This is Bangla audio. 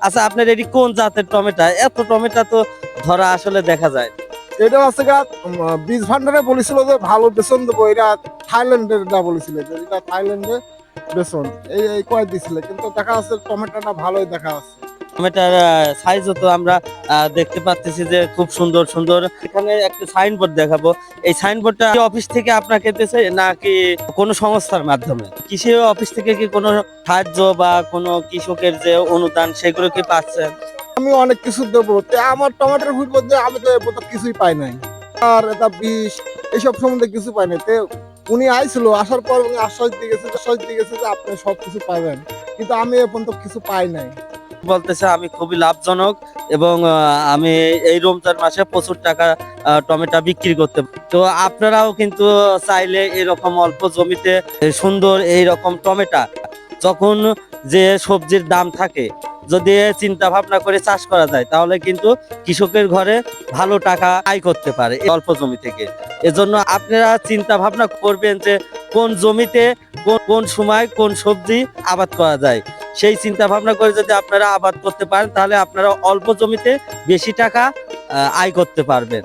আচ্ছা, আপনার এটি কোন জাতের টমেটো? এত টমেটো তো ধরা আসলে দেখা যায়। এটা আছে গা বীজ ভান্ডারে বলেছিল যে ভালো বেতন দেবো, এটা থাইল্যান্ডের না বলেছিল যে এটা থাইল্যান্ডে বেতন এই কয় দিছিল, কিন্তু দেখা যাচ্ছে টমেটোটা ভালোই দেখা যাচ্ছে। টমেটার সাইজও তো আমরা দেখতে পাচ্ছি যে খুব সুন্দর সুন্দর। এখানে একটা সাইনবোর্ড দেখাবো। এই সাইনবোর্ডটা অফিস থেকে আপনাকে দিয়েছে নাকি কোনো সংস্থার মাধ্যমে? কৃষি অফিস থেকে কি কোনো সাহায্য বা কোনো কৃষকের যে অনুদান সেগুলো কি পাচ্ছেন? আমি অনেক কিছু দেবো, তে আমার টমেটোর ফুল মধ্যে আমি তো এ কিছুই পাই নাই, আর এটা বিষ এইসব সম্বন্ধে কিছু পাই নাই। তে উনি আইছিল, আসার পর উনি আশ্বাস দিয়ে গেছে যে আপনি সবকিছু পাবেন, কিন্তু আমি এ পর্যন্ত কিছু পাই নাই। বলতেছে আমি খুবই লাভজনক এবং আমি এই রমজান মাসে প্রচুর টাকা টমেটো বিক্রি করতে পারি। তো আপনারাও কিন্তু চাইলে এরকম অল্প জমিতে সুন্দর এইরকম টমেটো, যখন যে সবজির দাম থাকে, যদি চিন্তা ভাবনা করে চাষ করা যায় তাহলে কিন্তু কৃষকের ঘরে ভালো টাকা আয় করতে পারে এই অল্প জমি থেকে। এজন্য আপনারা চিন্তা ভাবনা করবেন যে কোন জমিতে কোন সময় কোন সবজি আবাদ করা যায়। সেই চিন্তা ভাবনা করে যদি আপনারা আবাদ করতে পারেন তাহলে আপনারা অল্প জমিতে বেশি টাকা আয় করতে পারবেন।